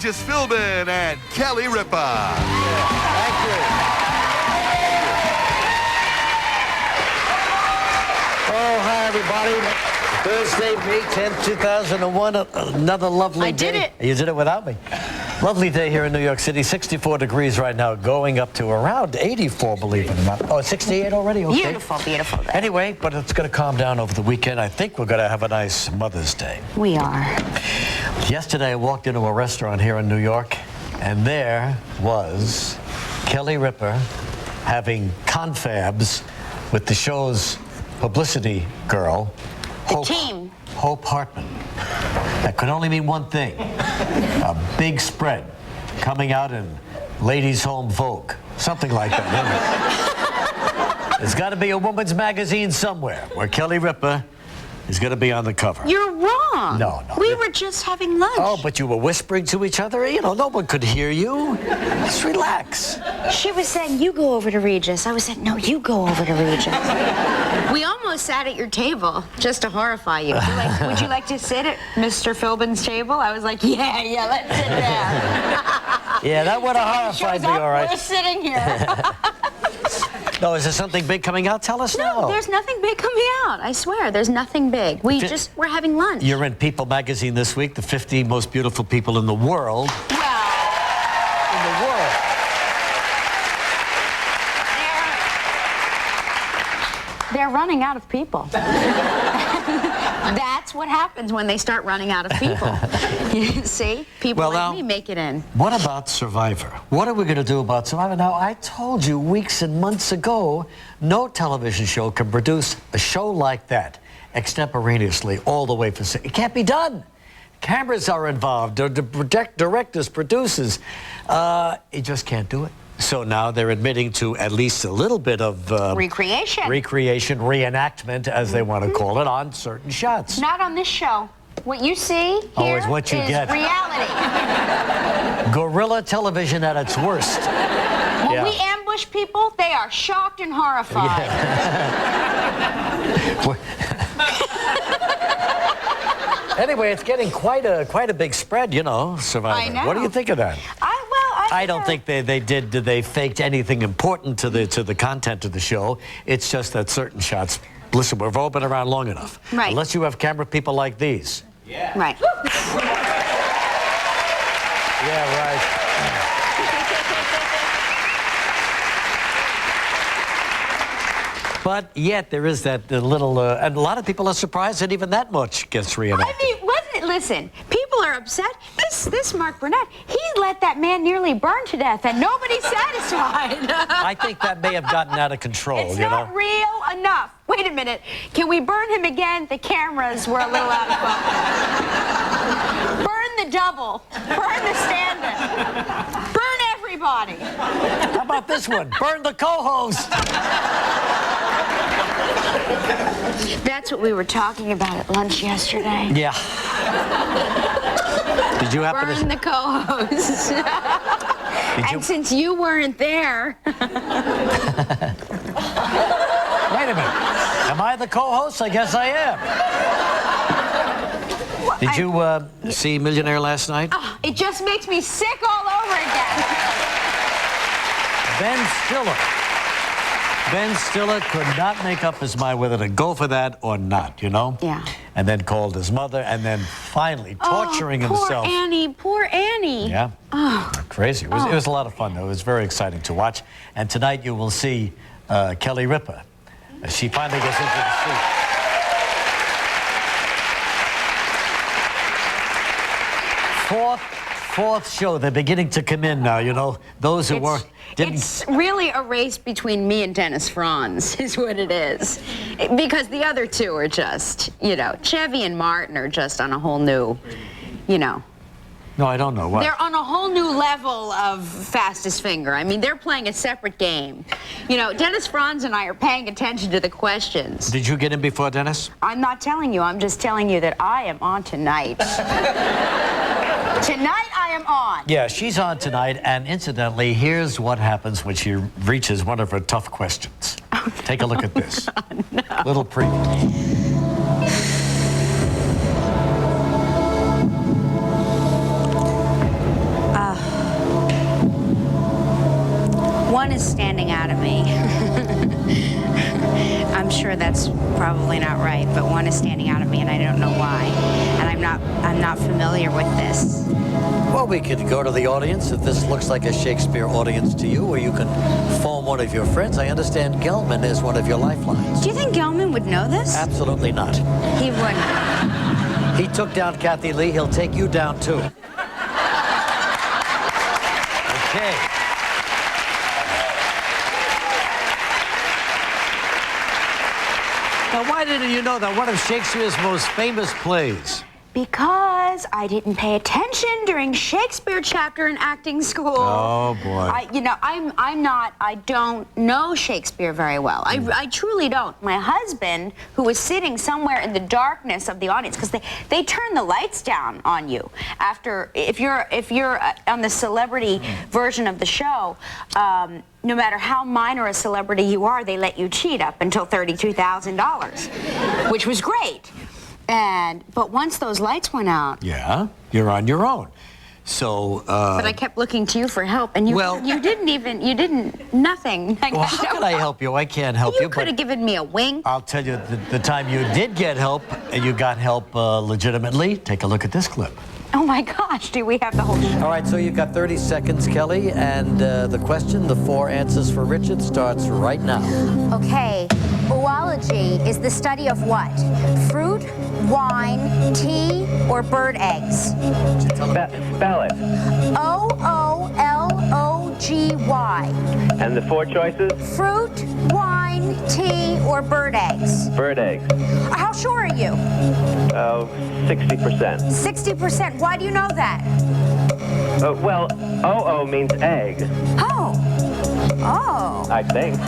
Regis Philbin and Kelly Ripa. Thank you. Oh, hi, everybody. Thursday, May 10th, 2001. Another lovely day. I did it. You did it without me. Lovely day here in New York City. 64 degrees right now, going up to around 84, believe it or not. Oh, 68 already? Okay. Beautiful, beautiful day. Anyway, but it's going to calm down over the weekend. I think we're going to have a nice Mother's Day. We are. Yesterday, I walked into a restaurant here in New York, and there was Kelly Ripa having confabs with the show's publicity girl, Hope Hartman. That could only mean one thing. A big spread coming out in Ladies' Home Vogue. Something like that, isn't it? There's got to be a woman's magazine somewhere where Kelly Ripa is going to be on the cover. You're wrong. No. We were just having lunch. Oh, but you were whispering to each other? You know, no one could hear you. Just relax. She was saying, you go over to Regis. I was saying, no, you go over to Regis. We almost sat at your table just to horrify you. Would you like to sit at Mr. Philbin's table? I was like, yeah, let's sit there. Yeah, that would have horrified me, all right. We're sitting here. No, is there something big coming out? Tell us now. No, there's nothing big coming out. I swear, there's nothing big. We're having lunch. You're in People magazine this week, the 50 most beautiful people in the world. Well, in the world. They're running out of people. That's what happens when they start running out of people. You see? People like me make it in. What about Survivor? What are we going to do about Survivor? Now, I told you weeks and months ago, no television show can produce a show like that extemporaneously all the way for... It can't be done. Cameras are involved, directors, producers. You just can't do it. So now they're admitting to at least a little bit of... recreation, reenactment, as they want to call it, on certain shots. Not on this show. What you see here is what you get. Reality. Guerrilla television at its worst. When we ambush people, they are shocked and horrified. Yeah. Anyway, it's getting quite a big spread, you know, Survivor. I know. What do you think of that? I don't think they faked anything important to the content of the show. It's just that certain shots, listen, we've all been around long enough. Right. Unless you have camera people like these. Yeah. Right. Yeah, right. But yet there is that little, and a lot of people are surprised that even that much gets reenacted. I mean, listen, people are upset. This Mark Burnett, he let that man nearly burn to death, and nobody's satisfied. I think that may have gotten out of control, it's not real enough. Wait a minute. Can we burn him again? The cameras were a little out of focus. Burn the double. Burn the stand-in. Burn everybody. How about this one? Burn the co-host. That's what we were talking about at lunch yesterday. Yeah. Did you happen Burn the co-host. And since you weren't there... Wait a minute. Am I the co-host? I guess I am. Did you see Millionaire last night? Oh, it just makes me sick all over again. Ben Stiller could not make up his mind whether to go for that or not, you know? Yeah. And then called his mother, and then finally torturing himself. Poor Annie. Yeah. Oh. Crazy. It was a lot of fun, though. It was very exciting to watch. And tonight you will see Kelly Ripa. She finally gets into the seat. Fourth show, they're beginning to come in now, you know. Those who didn't... It's really a race between me and Dennis Franz, is what it is. Because the other two are just, you know, Chevy and Martin are just on a whole new, you know. No, I don't know. What? They're on a whole new level of fastest finger. I mean, they're playing a separate game. You know, Dennis Franz and I are paying attention to the questions. Did you get in before Dennis? I'm not telling you. I'm just telling you that I am on tonight. Tonight I am on. Yeah, she's on tonight, and incidentally, here's what happens when she reaches one of her tough questions. Take a look at this. No. Little preview. one is standing out at me. I'm sure that's probably not right, but one is standing out at me, and I don't know why. And I'm not familiar with this. Well, we could go to the audience if this looks like a Shakespeare audience to you, or you can phone one of your friends. I understand Gelman is one of your lifelines. Do you think Gelman would know this? Absolutely not. He wouldn't. He took down Kathy Lee. He'll take you down, too. Okay. Now, why didn't you know that one of Shakespeare's most famous plays? Because I didn't pay attention during Shakespeare chapter in acting school. Oh, boy. I don't know Shakespeare very well. I truly don't. My husband, who was sitting somewhere in the darkness of the audience, because they turn the lights down on you after, if you're on the celebrity version of the show, no matter how minor a celebrity you are, they let you cheat up until $32,000, which was great. But once those lights went out... Yeah, you're on your own. So, But I kept looking to you for help, and nothing. Well, how can I help you? I can't help you. You could have given me a wink. I'll tell you, the time you did get help, and you got help legitimately, take a look at this clip. Oh, my gosh, do we have the whole show? All right, so you've got 30 seconds, Kelly, and the question, the 4 answers for Richard, starts right now. Okay, oology is the study of what? Fruit, wine, tea, or bird eggs? Spell it. O-O-L-O-G-Y. And the 4 choices? Fruit, wine, tea, or bird eggs? Bird eggs. How sure are you? 60%. 60%. Why do you know that? Well, O-O means egg, Oh. Oh. I think.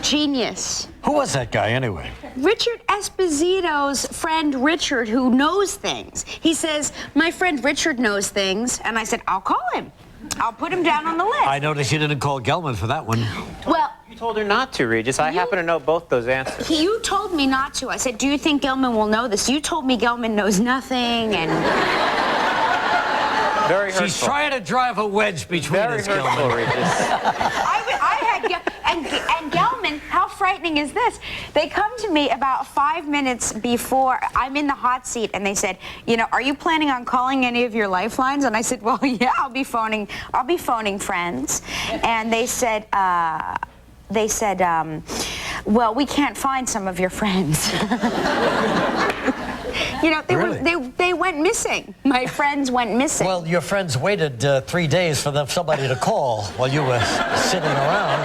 Genius. Who was that guy, anyway? Richard Esposito's friend Richard, who knows things. He says, my friend Richard knows things, and I said, I'll call him. I'll put him down on the list. I noticed you didn't call Gelman for that one. Well, You told her not to, Regis. I happen to know both those answers. you told me not to. I said, do you think Gelman will know this? You told me Gelman knows nothing, and... Very hurtful. She's trying to drive a wedge between Very us, hurtful, Gelman. Regis. and Gelman, how frightening is this? They come to me about 5 minutes before I'm in the hot seat, and they said, you know, are you planning on calling any of your lifelines? And I said, well, yeah, I'll be phoning friends. And they said, well, we can't find some of your friends. You know, they went missing. My friends went missing. Well, your friends waited 3 days for somebody to call while you were sitting around.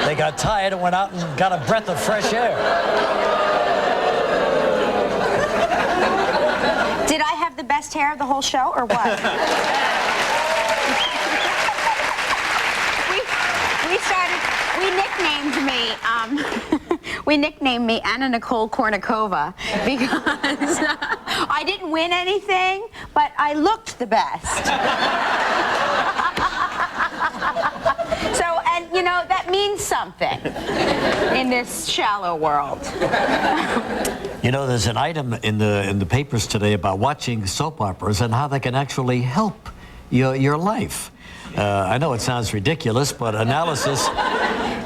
They got tired and went out and got a breath of fresh air. Did I have the best hair of the whole show, or what? We nicknamed me Anna Nicole Kornikova because I didn't win anything, but I looked the best. So, and you know, that means something in this shallow world. You know, there's an item in the papers today about watching soap operas and how they can actually help your life. I know it sounds ridiculous, but analysis...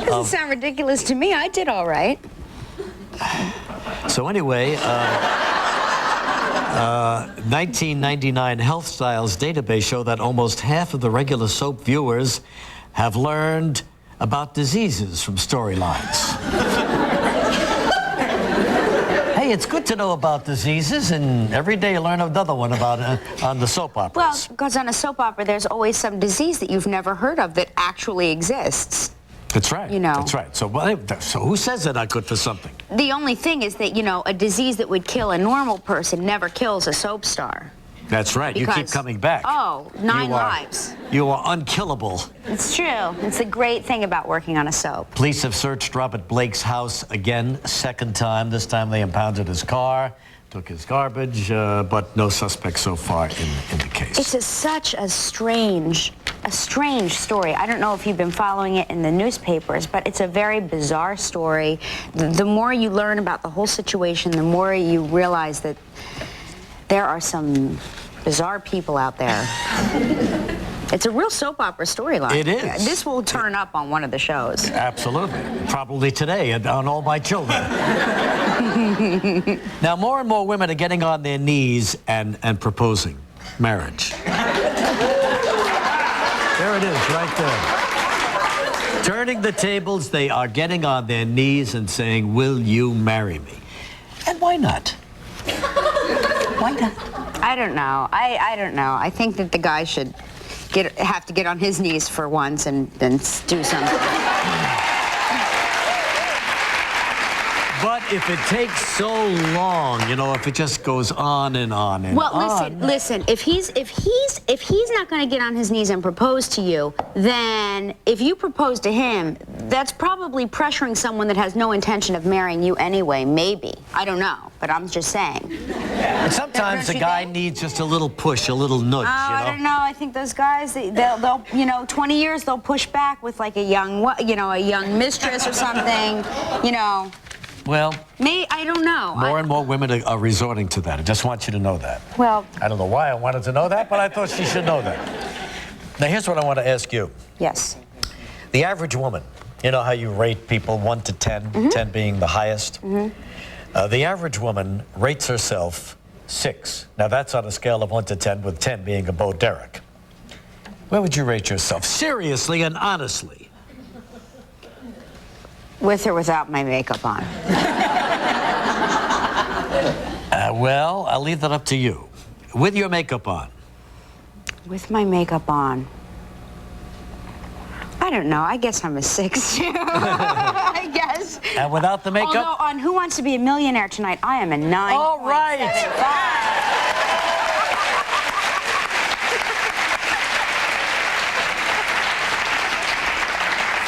Doesn't sound ridiculous to me. I did all right. So anyway, 1999 Health Styles database show that almost half of the regular soap viewers have learned about diseases from storylines. Hey, it's good to know about diseases, and every day you learn another one about on the soap operas. Well, because on a soap opera, there's always some disease that you've never heard of that actually exists. That's right. You know. That's right. So who says they're not good for something? The only thing is that, you know, a disease that would kill a normal person never kills a soap star. That's right. Because, you keep coming back. Oh, 9 lives. You are unkillable. It's true. It's a great thing about working on a soap. Police have searched Robert Blake's house again, second time. This time they impounded his car, took his garbage, but no suspects so far in the case. It's such a strange a strange story. I don't know if you've been following it in the newspapers, but it's a very bizarre story. The more you learn about the whole situation, the more you realize that there are some bizarre people out there. It's a real soap opera storyline. It is. This will turn up on one of the shows. Absolutely. Probably today on All My Children. Now, more and more women are getting on their knees and proposing marriage. There it is, right there. Turning the tables, they are getting on their knees and saying, "Will you marry me?" And why not? Why not? I don't know. I don't know. I think that the guy should have to get on his knees for once and then do something. But if it takes so long, you know, if it just goes on and on and on. Well, listen. If he's not going to get on his knees and propose to you, then if you propose to him, that's probably pressuring someone that has no intention of marrying you anyway. Maybe. I don't know, but I'm just saying. And sometimes the guy needs just a little push, a little nudge. Oh, you know? I don't know. I think those guys, they'll, you know, 20 years they'll push back with like a young mistress or something, you know. Well, I don't know. More and more women are resorting to that. I just want you to know that. Well, I don't know why I wanted to know that, but I thought she should know that. Now, here's what I want to ask you. yes. The average woman, you know how you rate people 1 to 10, 10 being the highest? The average woman rates herself 6. Now, that's on a scale of 1 to 10, with 10 being a Bo Derek. Where would you rate yourself? Seriously and honestly. With or without my makeup on. Well, I'll leave that up to you. With your makeup on. With my makeup on. I don't know. I guess I'm a 6 too. I guess. And without the makeup? Although on Who Wants to Be a Millionaire Tonight, I am a 9. All right.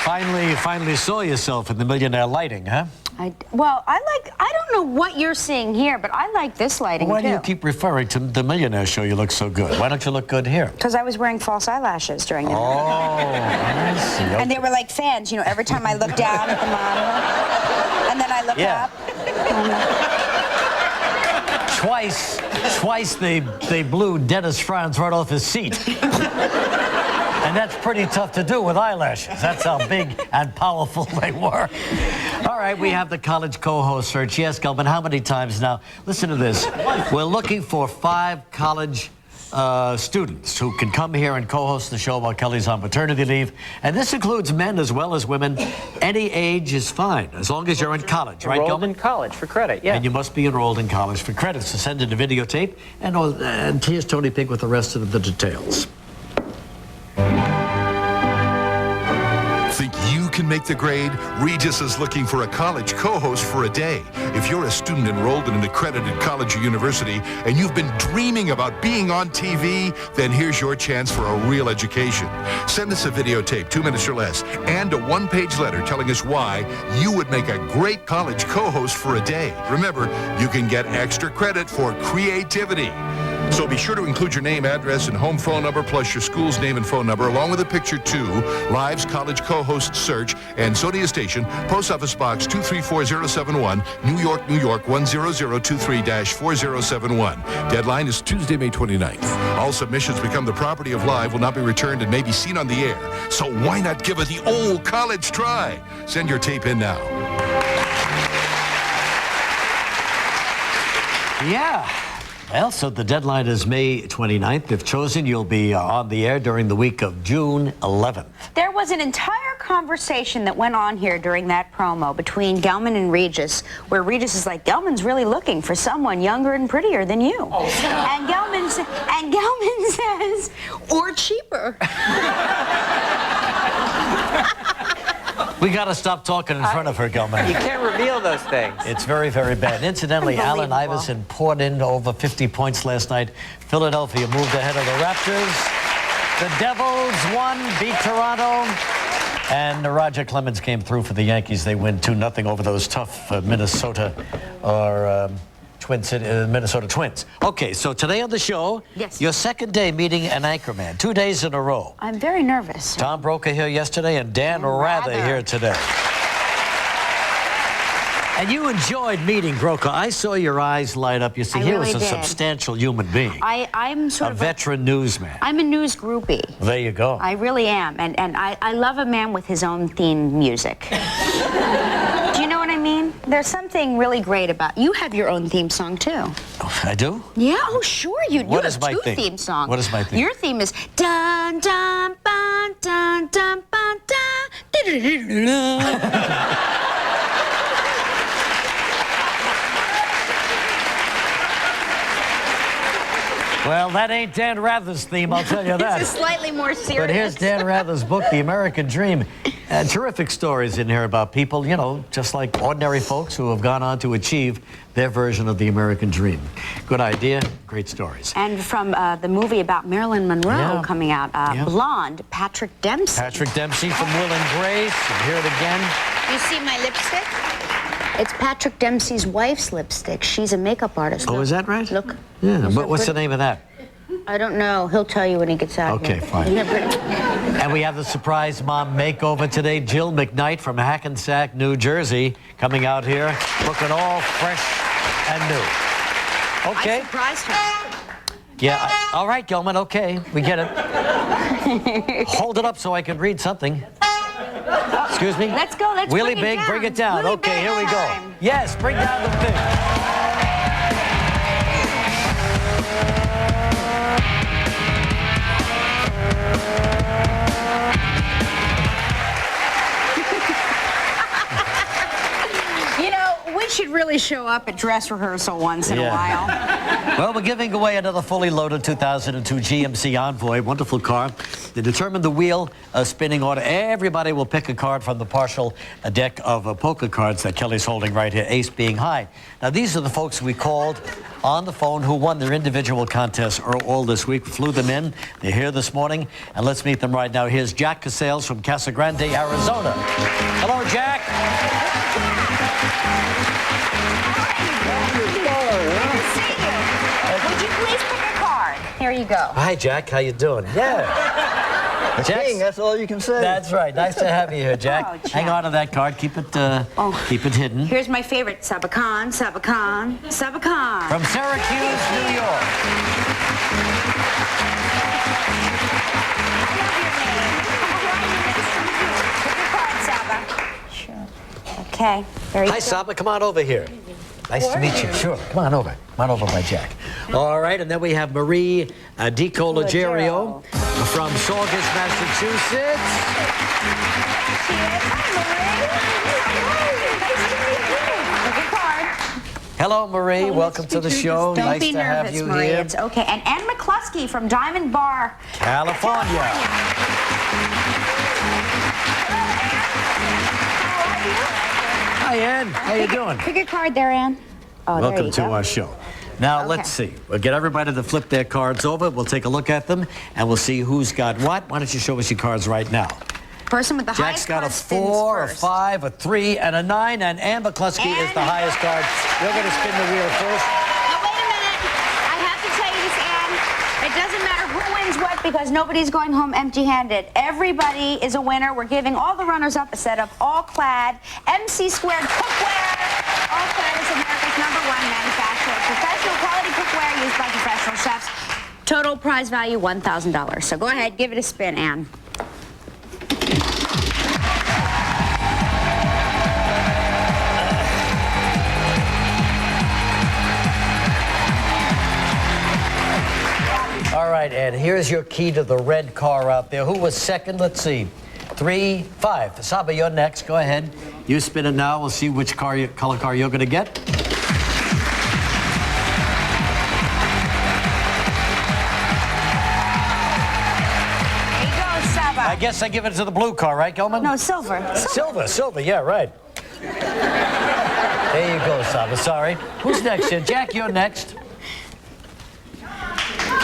Finally saw yourself in the millionaire lighting, huh? I don't know what you're seeing here, but I like this lighting Why too. do you keep referring to the millionaire show? You look so good. Why don't you look good here? Because I was wearing false eyelashes during it. Oh, I see. Okay. And they were like fans, you know, every time I looked down at the monitor, and then I looked up. Twice they blew Dennis Franz right off his seat. And that's pretty tough to do with eyelashes. That's how big and powerful they were. All right, we have the college co-host search. Yes, Gelman, how many times now? Listen to this. We're looking for 5 college students who can come here and co-host the show while Kelly's on maternity leave. And this includes men as well as women. Any age is fine, as long as you're in college, right, Enrolled Gelman? in college for credit, yeah. And you must be enrolled in college for credit. So send in a videotape. And here's Tony Pig with the rest of the details. Think you can make the grade? Regis is looking for a college co-host for a day. If you're a student enrolled in an accredited college or university and you've been dreaming about being on TV, then here's your chance for a real education. Send us a videotape, 2 minutes or less, and a 1-page letter telling us why you would make a great college co-host for a day. Remember, you can get extra credit for creativity. So be sure to include your name, address, and home phone number, plus your school's name and phone number, along with a picture too. Live's College Co-Host Search and Zodiac Station, Post Office Box 234071, New York, New York 10023-4071. Deadline is Tuesday, May 29th. All submissions become the property of Live, will not be returned, and may be seen on the air. So why not give it the old college try? Send your tape in now. Yeah. Well, so the deadline is May 29th. If chosen, you'll be on the air during the week of June 11th. There was an entire conversation that went on here during that promo between Gelman and Regis, where Regis is like, Gelman's really looking for someone younger and prettier than you. Oh. And Gelman says, or cheaper. We got to stop talking in front of her, Gelman. You can't reveal those things. It's very, very bad. Incidentally, Allen Iverson poured in over 50 points last night. Philadelphia moved ahead of the Raptors. The Devils won, beat Toronto. And Roger Clemens came through for the Yankees. They win 2-0 over those tough Minnesota or Minnesota Twins. Okay, so today on the show, Yes. your second day meeting an anchorman, 2 days in a row. I'm very nervous. Tom Brokaw here yesterday and Dan Rather here today. And you enjoyed meeting Brokaw. I saw your eyes light up. You see, I he really was a did. substantial human being. I'm sort a of veteran newsman. I'm a news groupie. There you go. I really am. And I love a man with his own theme music. Do you know what I mean? There's something really great about... You have your own theme song, too. Oh, I do? Yeah, oh, sure. You What have is my two theme? theme songs. What is my theme? Your theme is... Dun, dun, dun, dun, dun, dun, dun. Well, that ain't Dan Rather's theme, I'll tell you that. This is slightly more serious. But here's Dan Rather's book, The American Dream. Terrific stories in here about people, you know, just like ordinary folks who have gone on to achieve their version of the American dream. Good idea, great stories. And from the movie about Marilyn Monroe Yeah. coming out, Yeah. Blonde, Patrick Dempsey. Patrick Dempsey from Will and Grace. And hear it again. You see my lipstick? It's Patrick Dempsey's wife's lipstick. She's a makeup artist. Oh, Look. is that right? Look. Yeah, Isn't but it what's the pretty? name of that? I don't know. He'll tell you when he gets out Okay, here. fine. Isn't it pretty? And we have the surprise mom makeover today. Jill McKnight from Hackensack, New Jersey, coming out here, looking all fresh and new. Okay. I surprised her. Yeah, all right, Gilman, okay, we get it. Hold it up so I can read something. Excuse me? Let's go, let's Wheelie bring it big, down. bring it down. Wheelie Okay, big here we go. time. Yes, bring down the thing. You know, we should really show up at dress rehearsal once in a while. Well, we're giving away another fully loaded 2002 GMC Envoy, wonderful car. To determine the wheel spinning order, everybody will pick a card from the partial deck of poker cards that Kelly's holding right here, ace being high. Now, these are the folks we called on the phone who won their individual contests all this week. Flew them in. They're here this morning, and let's meet them right now. Here's Jack Casales from Casa Grande, Arizona. Hello, Jack. Would you please pick a card? Here you go. Hi, Jack. How you doing? Yeah. King, that's all you can say. That's right. Nice to have you here, Jack. Oh, Jack. Hang on to that card. Keep it hidden. Here's my favorite, Sabacan, Sabacan, Sabacan. From Syracuse, New York. Pick a card, Saba. Sure. Okay. Very Hi, Saba. Come on over here. Nice to meet you. Sure. Come on over. Come on over, my Jack. All right, and then we have Marie DiColagerio from Saugus, Massachusetts. Hello, Marie. Welcome to the show. Don't Nice be to nervous, have you Marie. here. It's okay. And Ann McCluskey from Diamond Bar, California. Hi, Ann. How you doing? Pick a card there, Ann. Oh, there Welcome you to go. our show. Now, Okay. let's see. We'll get everybody to flip their cards over. We'll take a look at them, and we'll see who's got what. Why don't you show us your cards right now? Person with the Jack's highest got a card spins 4, a first. 5, a 3, and a 9, and Ann McCluskey is the Ann. highest card. You're going to spin the wheel first. Now, wait a minute. I have to tell you this, Ann. It doesn't matter who wins what because nobody's going home empty-handed. Everybody is a winner. We're giving all the runners-up a set of all-clad MC squared cookware. All-clad is America's #1 manufacturer of professional quality cookware used by professional chefs. Total prize value $1,000. So go ahead, give it a spin, Ann. All right, Ann, here's your key to the red car out there. Who was second? Let's see. 3, 5. Saba, you're next. Go ahead. You spin it now. We'll see which color car you're going to get. There you go, Saba. I guess I give it to the blue car, right, Gelman? No, silver. Silver, yeah, right. There you go, Saba. Sorry. Who's next here? Jack, you're next.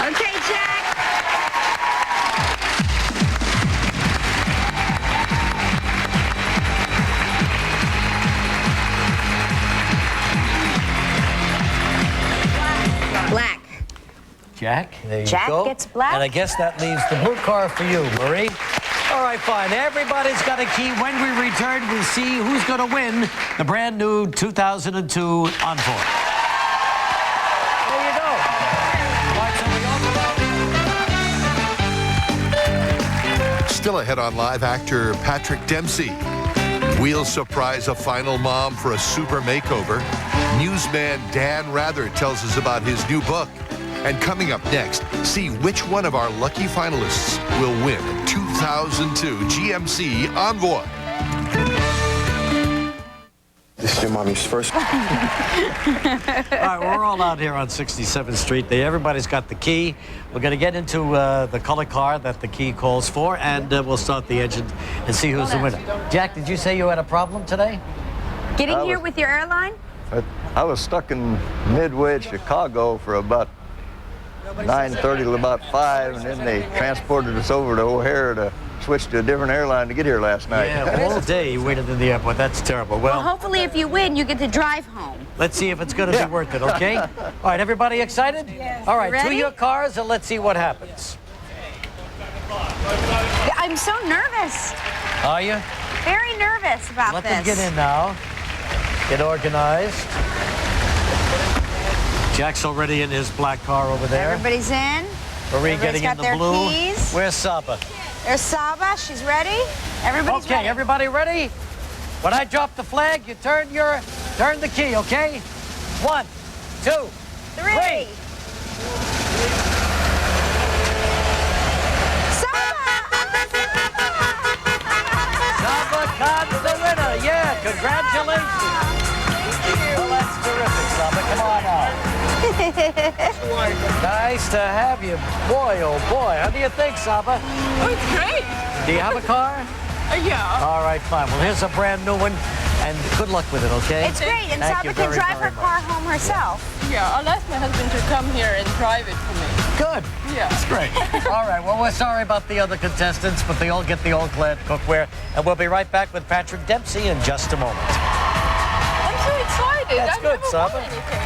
Okay, Jack. Jack. There you Jack go. gets black. And I guess that leaves the blue car for you, Marie. All right, fine. Everybody's got a key. When we return, we'll see who's going to win the brand new 2002 Envoy. There you go. All right, so we all Still ahead on Live, actor Patrick Dempsey. We'll surprise a final mom for a super makeover. Newsman Dan Rather tells us about his new book. And coming up next, see which one of our lucky finalists will win a 2002 GMC Envoy. This is your mommy's first. All right, we're all out here on 67th Street. Everybody's got the key. We're going to get into the color car that the key calls for, and we'll start the engine and see who's the winner. Jack, did you say you had a problem today? Getting here with your airline? I was stuck in Midway, Chicago for about 9:30 till about 5, and then they transported us over to O'Hare to switch to a different airline to get here last night. Yeah, all day you waited in the airport. That's terrible. Well, hopefully if you win, you get to drive home. Let's see if it's going to be worth it, okay? All right, everybody excited? Yes. All right, Ready? to your cars, and let's see what happens. I'm so nervous. Are you? Very nervous about Let this. them get in now. Get organized. Jack's already in his black car over there. Everybody's in. Marie Everybody's getting got in the their blue. keys. Where's Saba? There's Saba. She's ready. Everybody's Okay, ready. everybody ready? When I drop the flag, you turn the key, okay? 1, 2, 3. Saba Khan's the winner. Yeah, congratulations. Well, that's terrific, Saba. Come on out. Nice to have you. Boy, oh boy. How do you think, Saba? Oh, it's great. Do you have a car? Yeah. All right, fine. Well, here's a brand new one, and good luck with it, okay? It's great, and Thank you Saba can very, drive her very car much. home herself. Yeah, I'll ask my husband to come here and drive it for me. Good. Yeah. That's great. All right, well, we're sorry about the other contestants, but they all get the old Glad cookware, and we'll be right back with Patrick Dempsey in just a moment. I'm so excited. That's I've good, never Saba. won anything.